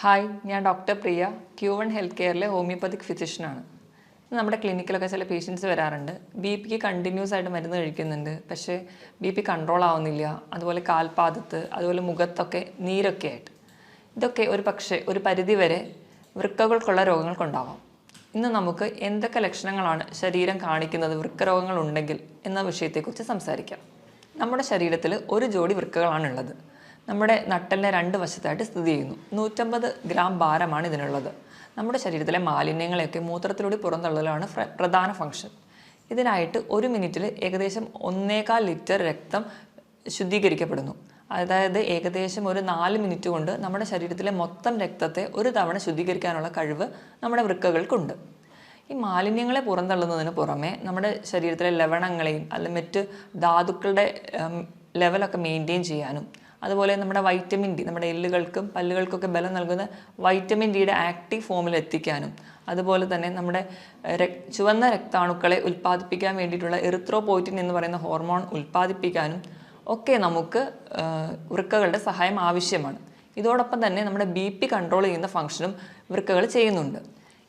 Hi, ഞാൻ doctor പ്രിയ, Q1 health കെയറിലെ homoeopathic ഫിസിഷ്യനാണ്. നമ്മുടെ ക്ലിനിക്കിലൊക്കെ ചില പേഷ്യൻസ് വരാറുണ്ട്. ബി.പിക്ക് കണ്ടിന്യൂസ് ആയിട്ട് മരുന്ന് കഴിക്കുന്നുണ്ട്, പക്ഷേ ബി.പി കൺട്രോൾ ആവുന്നില്ല. അതുപോലെ കാൽപാദത്ത്, അതുപോലെ മുഖത്തൊക്കെ നീരൊക്കെ ആയിട്ട്. ഇതൊക്കെ ഒരു പരിധിവരെ വൃക്കകൾക്കുള്ള രോഗങ്ങൾക്കുണ്ടാവാം. ഇന്ന് നമുക്ക് എന്തൊക്കെ ലക്ഷണങ്ങളാണ് ശരീരം കാണിക്കുന്നത് വൃക്കരോഗങ്ങളുണ്ടെങ്കിൽ എന്ന വിഷയത്തെക്കുറിച്ച് സംസാരിക്കാം. നമ്മുടെ ശരീരത്തിൽ ഒരു ജോഡി വൃക്കകളാണുള്ളത്. നമ്മുടെ നട്ടലിനെ രണ്ട് വശത്തായിട്ട് സ്ഥിതി ചെയ്യുന്നു. 150 ഗ്രാം ഭാരമാണ് ഇതിനുള്ളത്. നമ്മുടെ ശരീരത്തിലെ മാലിന്യങ്ങളെയൊക്കെ മൂത്രത്തിലൂടെ പുറന്തള്ളലാണ് പ്രധാന ഫംഗ്ഷൻ. ഇതിനായിട്ട് ഒരു മിനിറ്റിൽ ഏകദേശം 1.25 ലിറ്റർ രക്തം ശുദ്ധീകരിക്കപ്പെടുന്നു. അതായത് ഏകദേശം ഒരു 4 മിനിറ്റ് കൊണ്ട് നമ്മുടെ ശരീരത്തിലെ മൊത്തം രക്തത്തെ ഒരു തവണ ശുദ്ധീകരിക്കാനുള്ള കഴിവ് നമ്മുടെ വൃക്കകൾക്കുണ്ട്. ഈ മാലിന്യങ്ങളെ പുറന്തള്ളുന്നതിന് പുറമെ നമ്മുടെ ശരീരത്തിലെ ലവണങ്ങളെയും അല്ലെങ്കിൽ മറ്റ് ധാതുക്കളുടെ ലെവലൊക്കെ മെയിൻറ്റെയിൻ ചെയ്യാനും, അതുപോലെ നമ്മുടെ വൈറ്റമിൻ ഡി, നമ്മുടെ എല്ലുകൾക്കും പല്ലുകൾക്കൊക്കെ ബലം നൽകുന്ന വൈറ്റമിൻ ഡിയുടെ ആക്റ്റീവ് ഫോമിൽ എത്തിക്കാനും, അതുപോലെ തന്നെ നമ്മുടെ ചുവന്ന രക്താണുക്കളെ ഉൽപ്പാദിപ്പിക്കാൻ വേണ്ടിയിട്ടുള്ള എറിത്രോപോയിറ്റിൻ എന്ന് പറയുന്ന ഹോർമോൺ ഉൽപ്പാദിപ്പിക്കാനും ഒക്കെ നമുക്ക് വൃക്കകളുടെ സഹായം ആവശ്യമാണ്. ഇതോടൊപ്പം തന്നെ നമ്മുടെ ബി.പി കൺട്രോൾ ചെയ്യുന്ന ഫംഗ്ഷനും വൃക്കകൾ ചെയ്യുന്നുണ്ട്.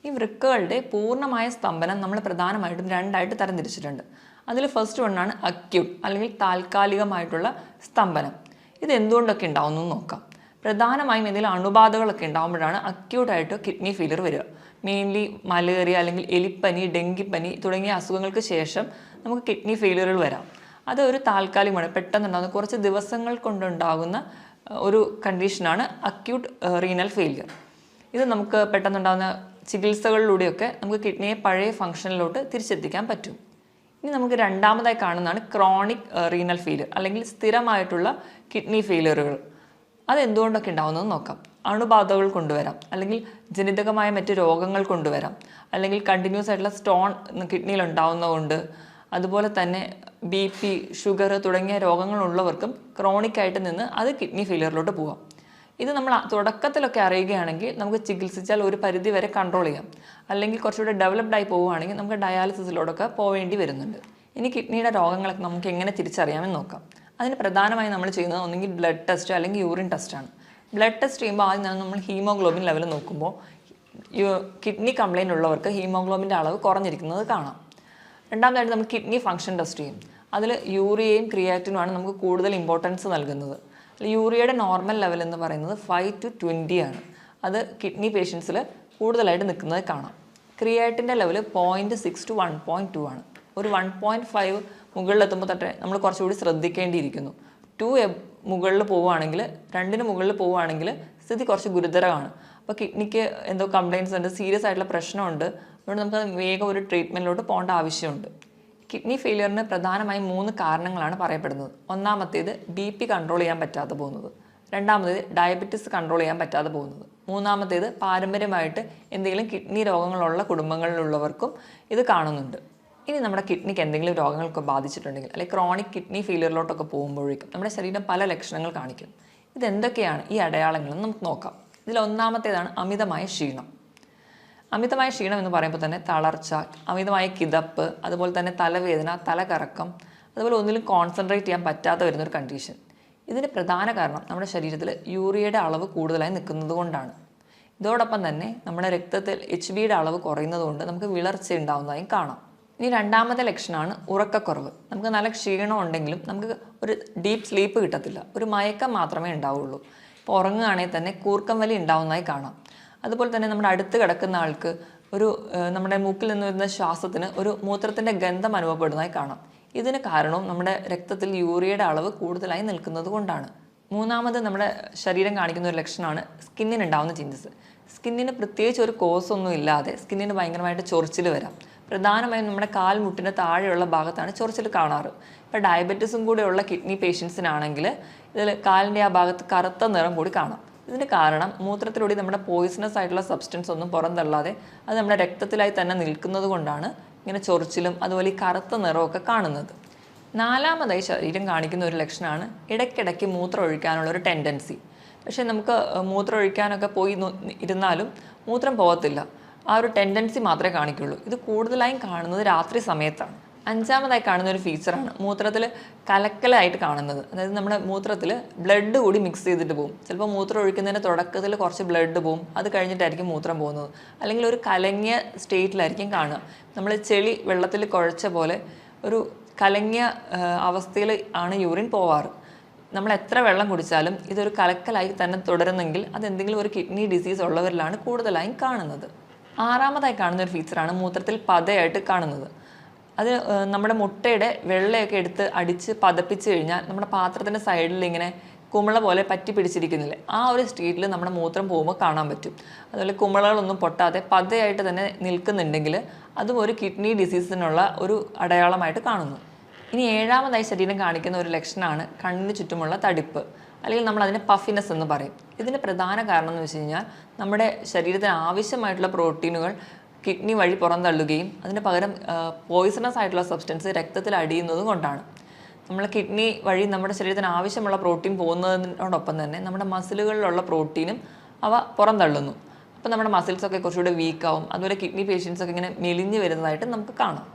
ഈ വൃക്കകളുടെ പൂർണ്ണമായ സ്തംഭനം നമ്മൾ പ്രധാനമായിട്ടും രണ്ടായിട്ട് തരംതിരിച്ചിട്ടുണ്ട്. അതിൽ ഫസ്റ്റ് വണ്ണാണ് അക്യൂട്ട് അല്ലെങ്കിൽ താൽക്കാലികമായിട്ടുള്ള സ്തംഭനം. ഇത് എന്തുകൊണ്ടൊക്കെ ഉണ്ടാവുന്നു നോക്കാം. പ്രധാനമായും ഇതിൽ അണുബാധകളൊക്കെ ഉണ്ടാകുമ്പോഴാണ് അക്യൂട്ടായിട്ട് കിഡ്നി ഫെയിലിയർ വരിക. മെയിൻലി മലേറിയ അല്ലെങ്കിൽ എലിപ്പനി, ഡെങ്കിപ്പനി തുടങ്ങിയ അസുഖങ്ങൾക്ക് ശേഷം നമുക്ക് കിഡ്നി ഫെയിലിയറുകൾ വരാം. അത് ഒരു താൽക്കാലികമാണ്, പെട്ടെന്നുണ്ടാകുന്ന കുറച്ച് ദിവസങ്ങൾ കൊണ്ടുണ്ടാകുന്ന ഒരു കണ്ടീഷനാണ് അക്യൂട്ട് റീനൽ ഫെയിലിയർ. ഇത് നമുക്ക് പെട്ടെന്നുണ്ടാകുന്ന ചികിത്സകളിലൂടെയൊക്കെ നമുക്ക് കിഡ്നിയെ പഴയ ഫംഗ്ഷനിലോട്ട് തിരിച്ചെത്തിക്കാൻ പറ്റും. ഇനി നമുക്ക് രണ്ടാമതായി കാണുന്നതാണ് ക്രോണിക് റീനൽ ഫെയിലിയർ അല്ലെങ്കിൽ സ്ഥിരമായിട്ടുള്ള കിഡ്നി ഫെയിലിയറുകൾ. അതെന്തുകൊണ്ടൊക്കെ ഉണ്ടാവുന്നത് നോക്കാം. അണുബാധകൾ കൊണ്ടുവരാം, അല്ലെങ്കിൽ ജനിതകമായ മറ്റ് രോഗങ്ങൾ കൊണ്ടുവരാം, അല്ലെങ്കിൽ കണ്ടിന്യൂസ് ആയിട്ടുള്ള സ്റ്റോൺ കിഡ്നിയിൽ ഉണ്ടാവുന്നതുകൊണ്ട്, അതുപോലെ തന്നെ ബി.പി, ഷുഗർ തുടങ്ങിയ രോഗങ്ങളുള്ളവർക്കും ക്രോണിക്കായിട്ട് നിന്ന് അത് കിഡ്നി ഫെയിലിയറിലോട്ട് പോകാം. ഇത് നമ്മൾ തുടക്കത്തിലൊക്കെ അറിയുകയാണെങ്കിൽ നമുക്ക് ചികിത്സിച്ചാൽ ഒരു പരിധി വരെ കൺട്രോൾ ചെയ്യാം. അല്ലെങ്കിൽ കുറച്ചുകൂടെ ഡെവലപ്ഡ് ആയി പോവുകയാണെങ്കിൽ നമുക്ക് ഡയാലിസിസിലോടൊക്കെ പോവേണ്ടി വരുന്നുണ്ട്. ഇനി കിഡ്നിയുടെ രോഗങ്ങളൊക്കെ നമുക്ക് എങ്ങനെ തിരിച്ചറിയാമെന്ന് നോക്കാം. അതിന് പ്രധാനമായി നമ്മൾ ചെയ്യുന്നത് ഒന്നെങ്കിൽ ബ്ലഡ് ടെസ്റ്റ് അല്ലെങ്കിൽ യൂറിൻ ടെസ്റ്റാണ്. ബ്ലഡ് ടെസ്റ്റ് ചെയ്യുമ്പോൾ ആദ്യം നമ്മൾ ഹീമോഗ്ലോബിൻ ലെവൽ നോക്കുമ്പോൾ കിഡ്നി കംപ്ലയിൻ്റ് ഉള്ളവർക്ക് ഹീമോഗ്ലോബിൻ്റെ അളവ് കുറഞ്ഞിരിക്കുന്നത് കാണാം. രണ്ടാമതായിട്ട് നമ്മൾ കിഡ്നി ഫംഗ്ഷൻ ടെസ്റ്റ് ചെയ്യും. അതിൽ യൂറിയയും ക്രിയാറ്റിനുമാണ് നമുക്ക് കൂടുതൽ ഇമ്പോർട്ടൻസ് നൽകുന്നത്. യൂറിയയുടെ നോർമൽ ലെവൽ എന്ന് പറയുന്നത് 5 to 20 ആണ്. അത് കിഡ്നി പേഷ്യൻസിൽ കൂടുതലായിട്ട് നിൽക്കുന്നത് കാണാം. ക്രിയാറ്റിൻ്റെ ലെവൽ 0.6 to 1.2 ആണ്. ഒരു 1.5 മുകളിലെത്തുമ്പോൾ തൊട്ടേ നമ്മൾ കുറച്ചുകൂടി ശ്രദ്ധിക്കേണ്ടിയിരിക്കുന്നു. 2 മുകളിൽ പോവുകയാണെങ്കിൽ, 2 മുകളിൽ പോവുകയാണെങ്കിൽ സ്ഥിതി കുറച്ച് ഗുരുതരമാണ്. അപ്പോൾ കിഡ്നിക്ക് എന്തോ കംപ്ലയിൻസ് ഉണ്ട്, സീരിയസ് ആയിട്ടുള്ള പ്രശ്നമുണ്ട്. അതുകൊണ്ട് നമുക്ക് വേഗം ഒരു ട്രീറ്റ്മെൻറ്റിലോട്ട് പോകേണ്ട ആവശ്യമുണ്ട്. കിഡ്നി ഫെയിലിയറിന് പ്രധാനമായും 3 കാരണങ്ങളാണ് പറയപ്പെടുന്നത്. ഒന്നാമത്തേത് ബി.പി കൺട്രോൾ ചെയ്യാൻ പറ്റാതെ പോകുന്നത്, രണ്ടാമത്തേത് ഡയബറ്റിസ് കൺട്രോൾ ചെയ്യാൻ പറ്റാതെ പോകുന്നത്, മൂന്നാമത്തേത് പാരമ്പര്യമായിട്ട് എന്തെങ്കിലും കിഡ്നി രോഗങ്ങളുള്ള കുടുംബങ്ങളിലുള്ളവർക്കും ഇത് കാണുന്നുണ്ട്. ഇനി നമ്മുടെ കിഡ്നിക്ക് എന്തെങ്കിലും രോഗങ്ങളൊക്കെ ബാധിച്ചിട്ടുണ്ടെങ്കിൽ, അല്ലെങ്കിൽ ക്രോണിക് കിഡ്നി ഫെയിലിയറിലോട്ടൊക്കെ പോകുമ്പോഴേക്കും നമ്മുടെ ശരീരം പല ലക്ഷണങ്ങൾ കാണിക്കും. ഇതെന്തൊക്കെയാണ് ഈ അടയാളങ്ങളെന്ന് നമുക്ക് നോക്കാം. ഇതിൽ ഒന്നാമത്തേതാണ് അമിതമായ ക്ഷീണം. അമിതമായ ക്ഷീണം എന്ന് പറയുമ്പോൾ തന്നെ തളർച്ച, അമിതമായ കിതപ്പ്, അതുപോലെ തന്നെ തലവേദന, തലകറക്കം, അതുപോലെ ഒന്നിലും കോൺസെൻട്രേറ്റ് ചെയ്യാൻ പറ്റാതെ വരുന്നൊരു കണ്ടീഷൻ. ഇതിന് പ്രധാന കാരണം നമ്മുടെ ശരീരത്തിൽ യൂറിയയുടെ അളവ് കൂടുതലായി നിൽക്കുന്നത് കൊണ്ടാണ്. ഇതോടൊപ്പം തന്നെ നമ്മുടെ രക്തത്തിൽ HBയുടെ അളവ് കുറയുന്നത് കൊണ്ട് നമുക്ക് വിളർച്ച ഉണ്ടാകുന്നതായും കാണാം. ഇനി രണ്ടാമത്തെ ലക്ഷണമാണ് ഉറക്കക്കുറവ്. നമുക്ക് നല്ല ക്ഷീണം ഉണ്ടെങ്കിലും നമുക്ക് ഒരു ഡീപ്പ് സ്ലീപ്പ് കിട്ടത്തില്ല, ഒരു മയക്കം മാത്രമേ ഉണ്ടാവുള്ളൂ. ഇപ്പോൾ ഉറങ്ങുകയാണെങ്കിൽ തന്നെ കൂർക്കം വലി ഉണ്ടാവുന്നതായി കാണാം. അതുപോലെ തന്നെ നമ്മുടെ അടുത്ത് കിടക്കുന്ന ആൾക്ക് നമ്മുടെ മൂക്കിൽ നിന്ന് വരുന്ന ശ്വാസത്തിന് ഒരു മൂത്രത്തിൻ്റെ ഗന്ധം അനുഭവപ്പെടുന്നതായി കാണാം. ഇതിന് കാരണവും നമ്മുടെ രക്തത്തിൽ യൂറിയയുടെ അളവ് കൂടുതലായി നിൽക്കുന്നത് കൊണ്ടാണ്. മൂന്നാമത് നമ്മുടെ ശരീരം കാണിക്കുന്ന ഒരു ലക്ഷണമാണ് സ്കിന്നിന് ഉണ്ടാകുന്ന ചേഞ്ചസ്. സ്കിന്നിന് പ്രത്യേകിച്ച് ഒരു കോസ് ഒന്നും ഇല്ലാതെ സ്കിന്നിന് ഭയങ്കരമായിട്ട് ചൊറിച്ചിൽ വരാം. പ്രധാനമായും നമ്മുടെ കാൽമുട്ടിന് താഴെയുള്ള ഭാഗത്താണ് ചൊറിച്ചിൽ കാണാറ്. ഇപ്പോൾ ഡയബറ്റീസും കൂടെ ഉള്ള കിഡ്നി പേഷ്യൻസിനാണെങ്കിൽ ഇതിൽ കാലിൻ്റെ ആ ഭാഗത്ത് കറുത്ത നിറം കൂടി കാണാം. ഇതിന് കാരണം മൂത്രത്തിലൂടെ നമ്മുടെ പോയിസണസ് ആയിട്ടുള്ള സബ്സ്റ്റൻസ് ഒന്നും പുറന്തള്ളാതെ അത് നമ്മുടെ രക്തത്തിലായി തന്നെ നിൽക്കുന്നത് കൊണ്ടാണ് ഇങ്ങനെ ചൊറിച്ചിലും അതുപോലെ ഈ കറുത്ത നിറമൊക്കെ കാണുന്നത്. നാലാമതായി ശരീരം കാണിക്കുന്ന ഒരു ലക്ഷണമാണ് ഇടയ്ക്കിടയ്ക്ക് മൂത്രം ഒഴിക്കാനുള്ള ഒരു ടെൻഡൻസി. പക്ഷേ നമുക്ക് മൂത്രം ഒഴിക്കാനൊക്കെ പോയി ഇരുന്നാലും മൂത്രം പോകത്തില്ല, ആ ഒരു ടെൻഡൻസി മാത്രമേ കാണിക്കുള്ളൂ. ഇത് കൂടുതലായും കാണുന്നത് രാത്രി സമയത്താണ്. അഞ്ചാമതായി കാണുന്ന ഒരു ഫീച്ചറാണ് മൂത്രത്തിൽ കലക്കലായിട്ട് കാണുന്നത്. അതായത് നമ്മുടെ മൂത്രത്തിൽ ബ്ലഡ് കൂടി മിക്സ് ചെയ്തിട്ട് പോകും. ചിലപ്പോൾ മൂത്രം ഒഴിക്കുന്നതിൻ്റെ തുടക്കത്തിൽ കുറച്ച് ബ്ലഡ് പോകും, അത് കഴിഞ്ഞിട്ടായിരിക്കും മൂത്രം പോകുന്നത്. അല്ലെങ്കിൽ ഒരു കലങ്ങിയ സ്റ്റേറ്റിലായിരിക്കും കാണുക. നമ്മൾ ചെളി വെള്ളത്തിൽ കുഴച്ച പോലെ ഒരു കലങ്ങിയ അവസ്ഥയിൽ ആണ് യൂറിൻ പോവാറ്. നമ്മൾ എത്ര വെള്ളം കുടിച്ചാലും ഇതൊരു കലക്കലായി തന്നെ തുടരുന്നെങ്കിൽ അതെന്തെങ്കിലും ഒരു കിഡ്നി ഡിസീസ് ഉള്ളവരിലാണ് കൂടുതലായും കാണുന്നത്. ആറാമതായി കാണുന്ന ഒരു ഫീച്ചറാണ് മൂത്രത്തിൽ പതയായിട്ട് കാണുന്നത്. അത് നമ്മുടെ മുട്ടയുടെ വെള്ളയൊക്കെ എടുത്ത് അടിച്ച് പതപ്പിച്ച് കഴിഞ്ഞാൽ നമ്മുടെ പാത്രത്തിൻ്റെ സൈഡിൽ ഇങ്ങനെ കുമിള പോലെ പറ്റി പിടിച്ചിരിക്കുന്നില്ലേ, ആ ഒരു സ്റ്റേറ്റിൽ നമ്മുടെ മൂത്രം പോകുമ്പോൾ കാണാൻ പറ്റും. അതുപോലെ കുമിളകളൊന്നും പൊട്ടാതെ പതയായിട്ട് തന്നെ നിൽക്കുന്നുണ്ടെങ്കിൽ അതും ഒരു കിഡ്നി ഡിസീസിനുള്ള ഒരു അടയാളമായിട്ട് കാണുന്നു. ഇനി ഏഴാമതായി ശരീരം കാണിക്കുന്ന ഒരു ലക്ഷണമാണ് കണ്ണിന് ചുറ്റുമുള്ള തടിപ്പ്, അല്ലെങ്കിൽ നമ്മൾ അതിനെ പഫിനെസ് എന്ന് പറയും. ഇതിന് പ്രധാന കാരണം എന്ന് വെച്ച് കഴിഞ്ഞാൽ നമ്മുടെ ശരീരത്തിന് ആവശ്യമായിട്ടുള്ള പ്രോട്ടീനുകൾ കിഡ്നി വഴി പുറന്തള്ളുകയും അതിന് പകരം പോയിസണസ് ആയിട്ടുള്ള സബ്സ്റ്റൻസ് രക്തത്തിൽ അടിയുന്നതും കൊണ്ടാണ്. നമ്മൾ കിഡ്നി വഴി നമ്മുടെ ശരീരത്തിന് ആവശ്യമുള്ള പ്രോട്ടീൻ പോകുന്നതിനോടൊപ്പം തന്നെ നമ്മുടെ മസിലുകളിലുള്ള പ്രോട്ടീനും അവ പുറന്തള്ളുന്നു. അപ്പോൾ നമ്മുടെ മസിൽസൊക്കെ കുറച്ചുകൂടെ വീക്കാവും. അതുപോലെ കിഡ്നി പേഷ്യൻസൊക്കെ ഇങ്ങനെ മെലിഞ്ഞ് വരുന്നതായിട്ട് നമുക്ക് കാണാം.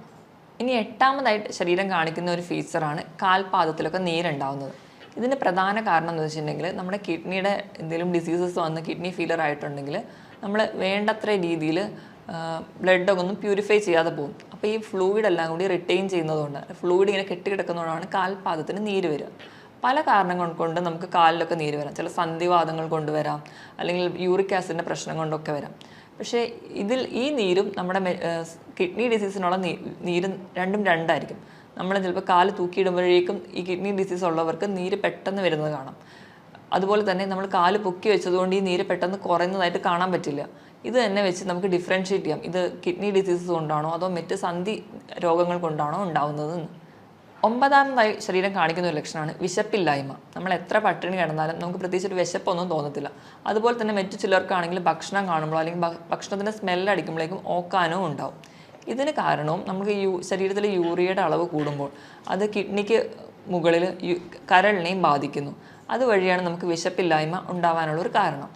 ഇനി എട്ടാമതായിട്ട് ശരീരം കാണിക്കുന്ന ഒരു ഫീച്ചറാണ് കാൽപാദത്തിലൊക്കെ നീരുണ്ടാവുന്നത്. ഇതിന് പ്രധാന കാരണം എന്ന് വെച്ചിട്ടുണ്ടെങ്കിൽ നമ്മുടെ കിഡ്നിയുടെ എന്തെങ്കിലും ഡിസീസസ് വന്ന് കിഡ്നി ഫെയിലിയർ ആയിട്ടുണ്ടെങ്കിൽ നമ്മൾ വേണ്ടത്ര രീതിയിൽ ബ്ലഡൊക്കെ ഒന്നും പ്യൂരിഫൈ ചെയ്യാതെ പോകും. അപ്പോൾ ഈ ഫ്ലൂയിഡ് എല്ലാം കൂടി റിട്ടെയിൻ ചെയ്യുന്നതുകൊണ്ട് ഫ്ലൂയിഡ് ഇങ്ങനെ കെട്ടിക്കിടക്കുന്നതുകൊണ്ടാണ് കാൽപാദത്തിന് നീര് വരിക. പല കാരണങ്ങൾ കൊണ്ട് നമുക്ക് കാലിലൊക്കെ നീര് വരാം. ചില സന്ധിവാതങ്ങൾ കൊണ്ടുവരാം, അല്ലെങ്കിൽ യൂറിക് ആസിഡിൻ്റെ പ്രശ്നം കൊണ്ടൊക്കെ വരാം. പക്ഷേ ഈ നീരും നമ്മുടെ കിഡ്നി ഡിസീസിനുള്ള നീരും രണ്ടും രണ്ടായിരിക്കും. നമ്മൾ ചിലപ്പോൾ കാല് തൂക്കിയിടുമ്പോഴേക്കും ഈ കിഡ്നി ഡിസീസ് ഉള്ളവർക്ക് നീര് പെട്ടെന്ന് വരുന്നത് കാണാം. അതുപോലെ തന്നെ നമ്മൾ കാല് പൊക്കി വെച്ചതുകൊണ്ട് ഈ നീര് പെട്ടെന്ന് കുറയുന്നതായിട്ട് കാണാൻ പറ്റില്ല. ഇത് തന്നെ വെച്ച് നമുക്ക് ഡിഫറൻഷ്യേറ്റ് ചെയ്യാം, ഇത് കിഡ്നി ഡിസീസസ് കൊണ്ടാണോ അതോ മറ്റ് സന്ധി രോഗങ്ങൾ കൊണ്ടാണോ ഉണ്ടാവുന്നതെന്ന്. ഒമ്പതാമതായി ശരീരം കാണിക്കുന്ന ഒരു ലക്ഷണമാണ് വിശപ്പില്ലായ്മ. നമ്മൾ എത്ര പട്ടിണി കിടന്നാലും നമുക്ക് പ്രത്യേകിച്ച് ഒരു വിശപ്പൊന്നും തോന്നത്തില്ല. അതുപോലെ തന്നെ മറ്റു ചിലർക്കാണെങ്കിൽ ഭക്ഷണം കാണുമ്പോൾ അല്ലെങ്കിൽ ഭക്ഷണത്തിൻ്റെ സ്മെല്ലടിക്കുമ്പോഴേക്കും ഓക്കാനോ ഉണ്ടാവും. ഇതിന് കാരണവും നമുക്ക് ശരീരത്തിലെ യൂറിയയുടെ അളവ് കൂടുമ്പോൾ അത് കിഡ്നിക്ക് മുകളിൽ കരളിനെയും ബാധിക്കുന്നു. അതുവഴിയാണ് നമുക്ക് വിശപ്പില്ലായ്മ ഉണ്ടാവാനുള്ള ഒരു കാരണം.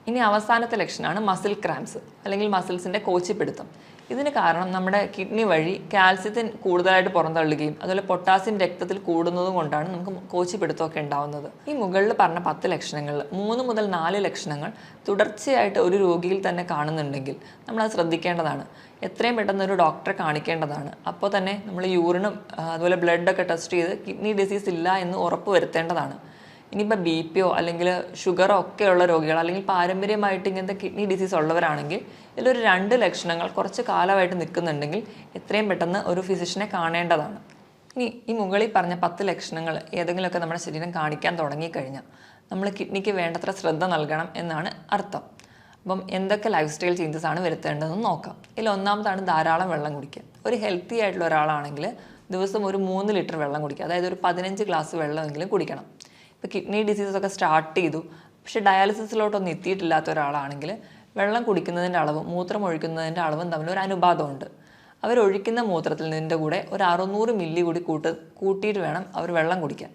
ഇനി അവസാനത്തെ ലക്ഷണമാണ് മസിൽ ക്രാംസ്, അല്ലെങ്കിൽ മസിൽസിൻ്റെ കോച്ചിപ്പിടുത്തം. ഇതിന് കാരണം നമ്മുടെ കിഡ്നി വഴി കാൽസ്യത്തിന് കൂടുതലായിട്ട് പുറന്തള്ളുകയും അതുപോലെ പൊട്ടാസ്യം രക്തത്തിൽ കൂടുന്നതും കൊണ്ടാണ് നമുക്ക് കോച്ചിപ്പിടുത്തമൊക്കെ ഉണ്ടാവുന്നത്. ഈ മുകളിൽ പറഞ്ഞ 10 ലക്ഷണങ്ങളിൽ 3 മുതൽ 4 ലക്ഷണങ്ങൾ തുടർച്ചയായിട്ട് ഒരു രോഗിയിൽ തന്നെ കാണുന്നുണ്ടെങ്കിൽ നമ്മളത് ശ്രദ്ധിക്കേണ്ടതാണ്. എത്രയും പെട്ടെന്ന് ഒരു ഡോക്ടറെ കാണിക്കേണ്ടതാണ്. അപ്പോൾ തന്നെ നമ്മൾ യൂറിനും അതുപോലെ ബ്ലഡൊക്കെ ടെസ്റ്റ് ചെയ്ത് കിഡ്നി ഡിസീസ് ഇല്ല എന്ന് ഉറപ്പ് വരുത്തേണ്ടതാണ്. ഇനിയിപ്പോൾ BP അല്ലെങ്കിൽ ഷുഗറോ ഒക്കെയുള്ള രോഗികൾ, അല്ലെങ്കിൽ പാരമ്പര്യമായിട്ട് ഇങ്ങനത്തെ കിഡ്നി ഡിസീസ് ഉള്ളവരാണെങ്കിൽ ഇതിലൊരു 2 ലക്ഷണങ്ങൾ കുറച്ച് കാലമായിട്ട് നിൽക്കുന്നുണ്ടെങ്കിൽ എത്രയും പെട്ടെന്ന് ഒരു ഫിസിഷ്യനെ കാണേണ്ടതാണ്. ഇനി ഈ മുകളിൽ പറഞ്ഞ 10 ലക്ഷണങ്ങൾ ഏതെങ്കിലുമൊക്കെ നമ്മുടെ ശരീരം കാണിക്കാൻ തുടങ്ങിക്കഴിഞ്ഞാൽ നമ്മൾ കിഡ്നിക്ക് വേണ്ടത്ര ശ്രദ്ധ നൽകണം എന്നാണ് അർത്ഥം. അപ്പം എന്തൊക്കെ ലൈഫ് സ്റ്റൈൽ ചേഞ്ചസ് ആണ് വരുത്തേണ്ടതെന്ന് നോക്കാം. ഇതിൽ ഒന്നാമതാണ് ധാരാളം വെള്ളം കുടിക്കുക. ഒരു ഹെൽത്തി ആയിട്ടുള്ള ഒരാളാണെങ്കിൽ ദിവസം ഒരു 3 ലിറ്റർ വെള്ളം കുടിക്കുക. അതായത് ഒരു 15 ഗ്ലാസ് വെള്ളമെങ്കിലും കുടിക്കണം. ഇപ്പോൾ കിഡ്നി ഡിസീസൊക്കെ സ്റ്റാർട്ട് ചെയ്തു പക്ഷേ ഡയാലിസിസിലോട്ടൊന്നും എത്തിയിട്ടില്ലാത്ത ഒരാളാണെങ്കിൽ വെള്ളം കുടിക്കുന്നതിൻ്റെ അളവും മൂത്രം ഒഴിക്കുന്നതിൻ്റെ അളവും തമ്മിൽ ഒരു അനുപാതമുണ്ട്. അവരൊഴിക്കുന്ന മൂത്രത്തിൽ നിന്നിൻ്റെ കൂടെ ഒരു 600 മില്ലി കൂടി കൂട്ടിയിട്ട് വേണം അവർ വെള്ളം കുടിക്കാൻ.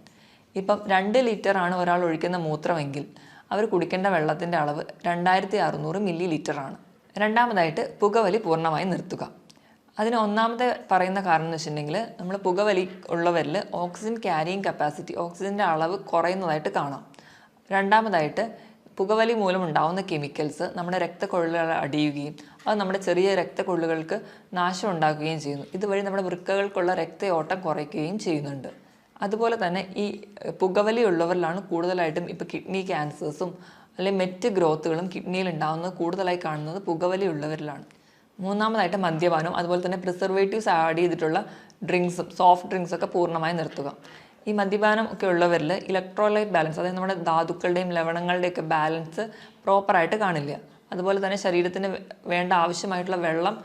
ഇപ്പം 2 ലിറ്ററാണ് ഒരാൾ ഒഴിക്കുന്ന മൂത്രമെങ്കിൽ അവർ കുടിക്കേണ്ട വെള്ളത്തിൻ്റെ അളവ് 2600 മില്ലി ലിറ്ററാണ്. രണ്ടാമതായിട്ട് പുകവലി പൂർണ്ണമായി നിർത്തുക. അതിന് ഒന്നാമത്തെ പറയുന്ന കാരണം എന്ന് വെച്ചിട്ടുണ്ടെങ്കിൽ നമ്മൾ പുകവലി ഉള്ളവരിൽ ഓക്സിജൻ ക്യാരിയിങ് കപ്പാസിറ്റി, ഓക്സിജൻ്റെ അളവ് കുറയുന്നതായിട്ട് കാണാം. രണ്ടാമതായിട്ട് പുകവലി മൂലം ഉണ്ടാകുന്ന കെമിക്കൽസ് നമ്മുടെ രക്തക്കൊള്ളുകൾ അടിയുകയും അത് നമ്മുടെ ചെറിയ രക്തക്കൊള്ളുകൾക്ക് നാശം ഉണ്ടാക്കുകയും ചെയ്യുന്നു. ഇതുവഴി നമ്മുടെ വൃക്കകൾക്കുള്ള രക്തയോട്ടം കുറയ്ക്കുകയും ചെയ്യുന്നുണ്ട്. അതുപോലെ തന്നെ ഈ പുകവലി ഉള്ളവരിലാണ് കൂടുതലായിട്ടും ഇപ്പോൾ കിഡ്നി ക്യാൻസേഴ്സും അല്ലെങ്കിൽ മറ്റ് ഗ്രോത്തുകളും കിഡ്നിയിൽ ഉണ്ടാകുന്നത് കൂടുതലായി കാണുന്നത് പുകവലി ഉള്ളവരിലാണ്. മൂന്നാമതായിട്ട് മദ്യപാനവും അതുപോലെ തന്നെ പ്രിസർവേറ്റീവ്സ് ആഡ് ചെയ്തിട്ടുള്ള ഡ്രിങ്ക്സും സോഫ്റ്റ് ഡ്രിങ്ക്സൊക്കെ പൂർണ്ണമായി നിർത്തുക. ഈ മദ്യപാനം ഒക്കെ ഉള്ളവരിൽ ഇലക്ട്രോലൈറ്റ് ബാലൻസ്, അതായത് നമ്മുടെ ധാതുക്കളുടെയും ലവണങ്ങളുടെയൊക്കെ ബാലൻസ് പ്രോപ്പറായിട്ട് കാണില്ല. അതുപോലെ തന്നെ ശരീരത്തിന് വേണ്ട ആവശ്യമായിട്ടുള്ള വെള്ളം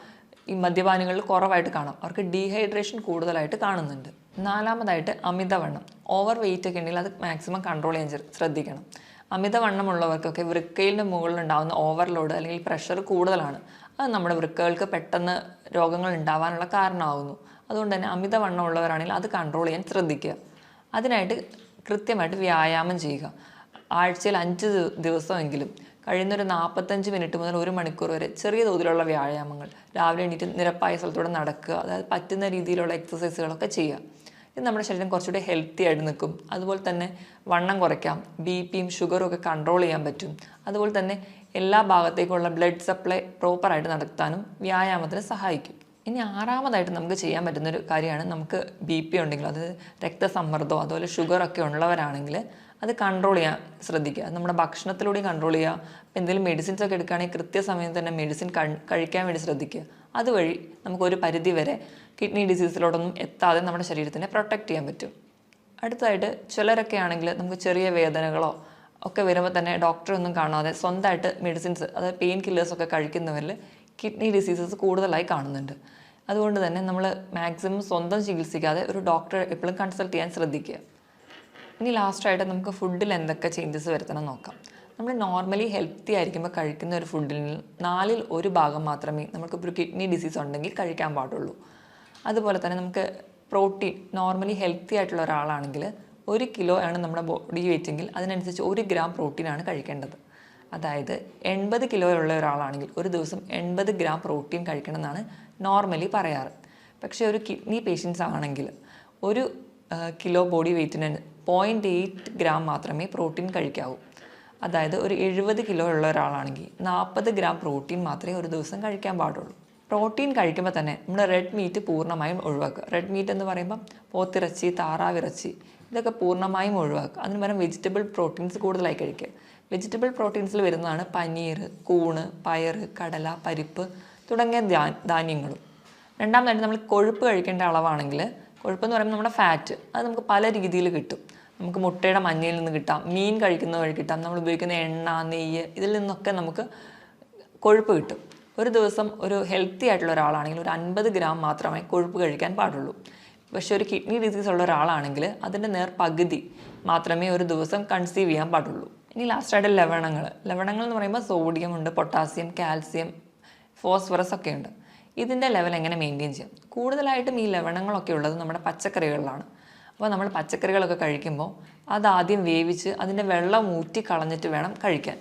ഈ മദ്യപാനികളിൽ കുറവായിട്ട് കാണാം. അവർക്ക് ഡീഹൈഡ്രേഷൻ കൂടുതലായിട്ട് കാണുന്നുണ്ട്. നാലാമതായിട്ട് അമിതവണ്ണം, ഓവർ വെയിറ്റ് ഒക്കെ ഉണ്ടെങ്കിൽ അത് മാക്സിമം കൺട്രോൾ ചെയ്യാൻ ശ്രദ്ധിക്കണം. അമിതവണ്ണമുള്ളവർക്കൊക്കെ വൃക്കയിലിൻ്റെ മുകളിൽ ഉണ്ടാകുന്ന ഓവർലോഡ് അല്ലെങ്കിൽ പ്രഷർ കൂടുതലാണ്. അത് നമ്മുടെ വൃക്കകൾക്ക് പെട്ടെന്ന് രോഗങ്ങൾ ഉണ്ടാവാനുള്ള കാരണമാകുന്നു. അതുകൊണ്ട് തന്നെ അമിതവണ്ണമുള്ളവരാണെങ്കിൽ അത് കൺട്രോൾ ചെയ്യാൻ ശ്രദ്ധിക്കുക. അതിനായിട്ട് കൃത്യമായിട്ട് വ്യായാമം ചെയ്യുക. ആഴ്ചയിൽ 5 ദിവസമെങ്കിലും കഴിയുന്നൊരു 45 മിനിറ്റ് മുതൽ 1 മണിക്കൂർ വരെ ചെറിയ തോതിലുള്ള വ്യായാമങ്ങൾ, രാവിലെ എണീറ്റ് നിരപ്പായ സ്ഥലത്തൂടെ നടക്കുക, അതായത് പറ്റുന്ന രീതിയിലുള്ള എക്സസൈസുകളൊക്കെ ചെയ്യുക. ഇത് നമ്മുടെ ശരീരം കുറച്ചുകൂടി ഹെൽത്തി ആയിട്ട് നിൽക്കും. അതുപോലെ തന്നെ വണ്ണം കുറയ്ക്കാം, ബിപിയും ഷുഗറും ഒക്കെ കൺട്രോൾ ചെയ്യാൻ പറ്റും. അതുപോലെ തന്നെ എല്ലാ ഭാഗത്തേക്കുള്ള ബ്ലഡ് സപ്ലൈ പ്രോപ്പറായിട്ട് നടത്താനും വ്യായാമത്തിന് സഹായിക്കും. ഇനി ആറാമതായിട്ട് നമുക്ക് ചെയ്യാൻ പറ്റുന്നൊരു കാര്യമാണ്, നമുക്ക് ബി പി ഉണ്ടെങ്കിൽ, അതായത് രക്തസമ്മർദ്ദമോ അതുപോലെ ഷുഗറൊക്കെ ഉള്ളവരാണെങ്കിൽ അത് കൺട്രോൾ ചെയ്യാൻ ശ്രദ്ധിക്കുക. അത് നമ്മുടെ ഭക്ഷണത്തിലൂടെ കൺട്രോൾ ചെയ്യുക. അപ്പോൾ എന്തെങ്കിലും മെഡിസിൻസ് ഒക്കെ എടുക്കുകയാണെങ്കിൽ കൃത്യസമയത്ത് തന്നെ മെഡിസിൻ കഴിക്കാൻ വേണ്ടി ശ്രദ്ധിക്കുക. അതുവഴി നമുക്കൊരു പരിധി വരെ കിഡ്നി ഡിസീസിലോടൊന്നും എത്താതെ നമ്മുടെ ശരീരത്തിനെ പ്രൊട്ടക്റ്റ് ചെയ്യാൻ പറ്റും. അടുത്തതായിട്ട് ചിലരൊക്കെ ആണെങ്കിൽ നമുക്ക് ചെറിയ വേദനകളോ ഒക്കെ വരുമ്പോൾ തന്നെ ഡോക്ടറെ ഒന്നും കാണാതെ സ്വന്തമായിട്ട് മെഡിസിൻസ്, അതായത് പെയിൻ കില്ലേഴ്സൊക്കെ കഴിക്കുന്നവരിൽ കിഡ്നി ഡിസീസസ് കൂടുതലായി കാണുന്നുണ്ട്. അതുകൊണ്ട് തന്നെ നമ്മൾ മാക്സിമം സ്വന്തം ചികിത്സിക്കാതെ ഒരു ഡോക്ടറെ എപ്പോഴും കൺസൾട്ട് ചെയ്യാൻ ശ്രദ്ധിക്കുക. ഇനി ലാസ്റ്റായിട്ട് നമുക്ക് ഫുഡിൽ എന്തൊക്കെ ചേഞ്ചസ് വരുത്തണം നോക്കാം. നമ്മൾ നോർമലി ഹെൽത്തി ആയിരിക്കുമ്പോൾ കഴിക്കുന്ന ഒരു ഫുഡിൽ 4/1 ഭാഗം മാത്രമേ നമുക്കിപ്പോൾ ഒരു കിഡ്നി ഡിസീസ് ഉണ്ടെങ്കിൽ കഴിക്കാൻ പാടുള്ളൂ. അതുപോലെ തന്നെ നമുക്ക് പ്രോട്ടീൻ, നോർമലി ഹെൽത്തി ആയിട്ടുള്ള ഒരാളാണെങ്കിൽ 1 കിലോ ആണ് നമ്മുടെ ബോഡി വെയിറ്റെങ്കിൽ അതിനനുസരിച്ച് 1 ഗ്രാം പ്രോട്ടീനാണ് കഴിക്കേണ്ടത്. അതായത് 80 കിലോ ഉള്ള ഒരാളാണെങ്കിൽ ഒരു ദിവസം 80 ഗ്രാം പ്രോട്ടീൻ കഴിക്കണം എന്നാണ് നോർമലി പറയാറ്. പക്ഷേ ഒരു കിഡ്നി പേഷ്യൻസ് ആണെങ്കിൽ 1 കിലോ ബോഡി വെയ്റ്റിന് 0.8 ഗ്രാം മാത്രമേ പ്രോട്ടീൻ കഴിക്കാവൂ. അതായത് ഒരു 70 കിലോ ഉള്ള ഒരാളാണെങ്കിൽ 40 ഗ്രാം പ്രോട്ടീൻ മാത്രമേ ഒരു ദിവസം കഴിക്കാൻ പാടുള്ളൂ. പ്രോട്ടീൻ കഴിക്കുമ്പോൾ തന്നെ നമ്മൾ റെഡ് മീറ്റ് പൂർണ്ണമായും ഒഴിവാക്കുക. റെഡ് മീറ്റ് എന്ന് പറയുമ്പം പോത്തിറച്ചി, താറാവിറച്ചി ഇതൊക്കെ പൂർണ്ണമായും ഒഴിവാക്കുക. അതിന് പകരം വെജിറ്റബിൾ പ്രോട്ടീൻസ് കൂടുതലായി കഴിക്കുക. വെജിറ്റബിൾ പ്രോട്ടീൻസിൽ വരുന്നതാണ് പനീർ, കൂണ്, പയർ, കടല, പരിപ്പ് തുടങ്ങിയ ധാന്യങ്ങളും. രണ്ടാമതായിട്ട് നമ്മൾ കൊഴുപ്പ് കഴിക്കേണ്ട അളവാണെങ്കിൽ, കൊഴുപ്പെന്ന് പറയുമ്പോൾ നമ്മുടെ ഫാറ്റ്, അത് നമുക്ക് പല രീതിയിൽ കിട്ടും. നമുക്ക് മുട്ടയുടെ മഞ്ഞയിൽ നിന്ന് കിട്ടാം, മീൻ കഴിക്കുന്ന വഴി കിട്ടാം, നമ്മൾ ഉപയോഗിക്കുന്ന എണ്ണ, നെയ്യ് ഇതിൽ നിന്നൊക്കെ നമുക്ക് കൊഴുപ്പ് കിട്ടും. ഒരു ദിവസം ഒരു ഹെൽത്തി ആയിട്ടുള്ള ഒരാളാണെങ്കിൽ ഒരു 50 ഗ്രാം മാത്രമേ കൊഴുപ്പ് കഴിക്കാൻ പാടുള്ളൂ. പക്ഷേ ഒരു കിഡ്നി ഡിസീസ് ഉള്ള ഒരാളാണെങ്കിൽ അതിൻ്റെ പകുതി മാത്രമേ ഒരു ദിവസം കൺസീവ് ചെയ്യാൻ പാടുള്ളൂ. ഇനി ലാസ്റ്റായിട്ട് ലവണങ്ങൾ എന്ന് പറയുമ്പോൾ സോഡിയം ഉണ്ട്, പൊട്ടാസ്യം, കാൽസ്യം, ഫോസ്ഫറസ് ഒക്കെ ഉണ്ട്. ഇതിൻ്റെ ലെവൽ എങ്ങനെ മെയിൻറ്റെയിൻ ചെയ്യാം? കൂടുതലായിട്ടും ഈ ലവണങ്ങളൊക്കെ ഉള്ളത് നമ്മുടെ പച്ചക്കറികളിലാണ്. അപ്പോൾ നമ്മൾ പച്ചക്കറികളൊക്കെ കഴിക്കുമ്പോൾ അതാദ്യം വേവിച്ച് അതിൻ്റെ വെള്ളം ഊറ്റി കളഞ്ഞിട്ട് വേണം കഴിക്കാൻ.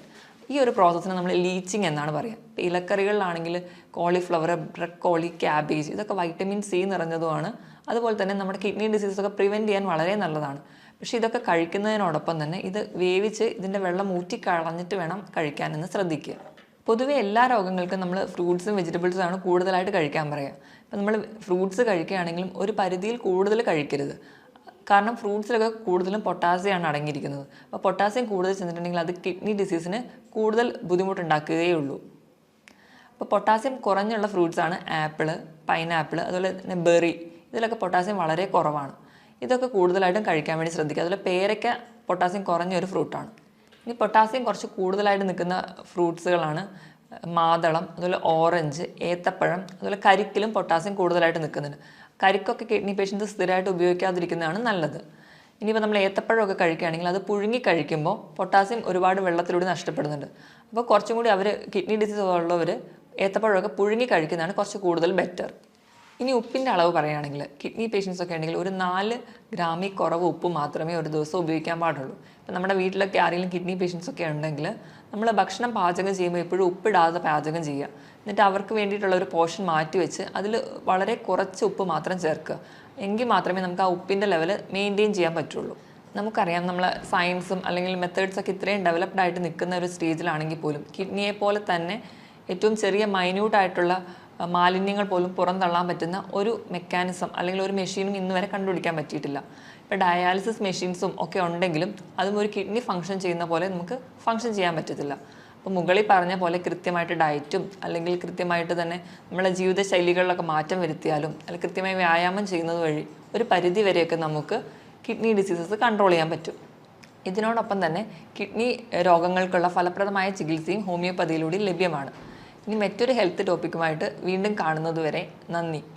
ഈ ഒരു പ്രോസസ്സിന് നമ്മൾ ലീച്ചിങ് എന്നാണ് പറയുക. ഇപ്പോൾ ഇലക്കറികളിലാണെങ്കിൽ കോളിഫ്ലവർ, ബ്രക്കോളി, ക്യാബേജ് ഇതൊക്കെ വൈറ്റമിൻ സി നിറഞ്ഞതുമാണ്. അതുപോലെ തന്നെ നമ്മുടെ കിഡ്നി ഡിസീസൊക്കെ പ്രിവെൻറ്റ് ചെയ്യാൻ വളരെ നല്ലതാണ്. പക്ഷേ ഇതൊക്കെ കഴിക്കുന്നതിനോടൊപ്പം തന്നെ ഇത് വേവിച്ച് ഇതിൻ്റെ വെള്ളം ഊറ്റി കളഞ്ഞിട്ട് വേണം കഴിക്കാനെന്ന് ശ്രദ്ധിക്കുക. പൊതുവെ എല്ലാ രോഗങ്ങൾക്കും നമ്മൾ ഫ്രൂട്ട്സും വെജിറ്റബിൾസും ആണ് കൂടുതലായിട്ട് കഴിക്കാൻ പറയുക. ഇപ്പം നമ്മൾ ഫ്രൂട്ട്സ് കഴിക്കുകയാണെങ്കിലും ഒരു പരിധിയിൽ കൂടുതൽ കഴിക്കരുത്. കാരണം ഫ്രൂട്ട്സിലൊക്കെ കൂടുതലും പൊട്ടാസ്യമാണ് അടങ്ങിയിരിക്കുന്നത്. അപ്പോൾ പൊട്ടാസ്യം കൂടുതൽ ചെന്നിട്ടുണ്ടെങ്കിൽ അത് കിഡ്നി ഡിസീസിന് കൂടുതൽ ബുദ്ധിമുട്ടുണ്ടാക്കുകയേ ഉള്ളൂ. അപ്പോൾ പൊട്ടാസ്യം കുറഞ്ഞുള്ള ഫ്രൂട്ട്സാണ് ആപ്പിള്, പൈനാപ്പിൾ, അതുപോലെ തന്നെ ബെറി. ഇതിലൊക്കെ പൊട്ടാസ്യം വളരെ കുറവാണ്. ഇതൊക്കെ കൂടുതലായിട്ടും കഴിക്കാൻ വേണ്ടി ശ്രദ്ധിക്കുക. അതുപോലെ പേരയ്ക്ക പൊട്ടാസ്യം കുറഞ്ഞൊരു ഫ്രൂട്ടാണ്. ഇനി പൊട്ടാസ്യം കുറച്ച് കൂടുതലായിട്ട് നിൽക്കുന്ന ഫ്രൂട്ട്സുകളാണ് മാതളം, അതുപോലെ ഓറഞ്ച്, ഏത്തപ്പഴം, അതുപോലെ കരിക്കിലും പൊട്ടാസ്യം കൂടുതലായിട്ട് നിൽക്കുന്നുണ്ട്. കരിക്കൊക്കെ കിഡ്നി പേഷ്യൻസ് സ്ഥിരമായിട്ട് ഉപയോഗിക്കാതിരിക്കുന്നതാണ് നല്ലത്. ഇനിയിപ്പോൾ നമ്മൾ ഏത്തപ്പഴമൊക്കെ കഴിക്കുകയാണെങ്കിൽ അത് പുഴുങ്ങി കഴിക്കുമ്പോൾ പൊട്ടാസ്യം ഒരുപാട് വെള്ളത്തിലൂടെ നഷ്ടപ്പെടുന്നുണ്ട്. അപ്പോൾ കുറച്ചും കൂടി കിഡ്നി ഡിസീസ് ഉള്ളവർ ഏത്തപ്പഴമൊക്കെ പുഴുങ്ങി കഴിക്കുന്നതാണ് കുറച്ച് കൂടുതൽ ബെറ്റർ. ഇനി ഉപ്പിൻ്റെ അളവ് പറയുകയാണെങ്കിൽ കിഡ്നി പേഷ്യൻസ് ഒക്കെ ഉണ്ടെങ്കിൽ ഒരു 4 ഗ്രാമിൽ കുറവ് ഉപ്പ് മാത്രമേ ഒരു ദിവസം ഉപയോഗിക്കാൻ പാടുള്ളൂ. ഇപ്പം നമ്മുടെ വീട്ടിലൊക്കെ ആരെങ്കിലും കിഡ്നി പേഷ്യൻസ് ഒക്കെ ഉണ്ടെങ്കിൽ നമ്മൾ ഭക്ഷണം പാചകം ചെയ്യുമ്പോൾ എപ്പോഴും ഉപ്പിടാതെ പാചകം ചെയ്യുക. എന്നിട്ട് അവർക്ക് വേണ്ടിയിട്ടുള്ള ഒരു പോർഷൻ മാറ്റി വെച്ച് അതിൽ വളരെ കുറച്ച് ഉപ്പ് മാത്രം ചേർക്കുക. എങ്കിൽ മാത്രമേ നമുക്ക് ആ ഉപ്പിൻ്റെ ലെവൽ മെയിൻറ്റെയിൻ ചെയ്യാൻ പറ്റുള്ളൂ. നമുക്കറിയാം നമ്മൾ സയൻസും അല്ലെങ്കിൽ മെത്തേഡ്സൊക്കെ ഇത്രയും ഡെവലപ്ഡ് ആയിട്ട് നിൽക്കുന്ന ഒരു സ്റ്റേജിലാണെങ്കിൽ പോലും കിഡ്നിയെ പോലെ തന്നെ ഏറ്റവും ചെറിയ മൈന്യൂട്ടായിട്ടുള്ള മാലിന്യങ്ങൾ പോലും പുറന്തള്ളാൻ പറ്റുന്ന ഒരു മെക്കാനിസം അല്ലെങ്കിൽ ഒരു മെഷീനും ഇന്ന് വരെ കണ്ടുപിടിക്കാൻ പറ്റിയിട്ടില്ല. ഇപ്പോൾ ഡയാലിസിസ് മെഷീൻസും ഒക്കെ ഉണ്ടെങ്കിലും അതും ഒരു കിഡ്നി ഫംഗ്ഷൻ ചെയ്യുന്ന പോലെ നമുക്ക് ഫംഗ്ഷൻ ചെയ്യാൻ പറ്റത്തില്ല. അപ്പോൾ മുകളിൽ പറഞ്ഞ പോലെ കൃത്യമായിട്ട് ഡയറ്റും അല്ലെങ്കിൽ കൃത്യമായിട്ട് തന്നെ നമ്മളെ ജീവിതശൈലികളിലൊക്കെ മാറ്റം വരുത്തിയാലും അല്ലെങ്കിൽ കൃത്യമായി വ്യായാമം ചെയ്യുന്നത് വഴി ഒരു പരിധി വരെയൊക്കെ നമുക്ക് കിഡ്നി ഡിസീസസ് കൺട്രോൾ ചെയ്യാൻ പറ്റും. ഇതിനോടൊപ്പം തന്നെ കിഡ്നി രോഗങ്ങൾക്കുള്ള ഫലപ്രദമായ ചികിത്സയും ഹോമിയോപ്പതിയിലൂടെ ലഭ്യമാണ്. ഇനി മറ്റൊരു ഹെൽത്ത് ടോപ്പിക്കുമായിട്ട് വീണ്ടും കാണുന്നതുവരെ നന്ദി.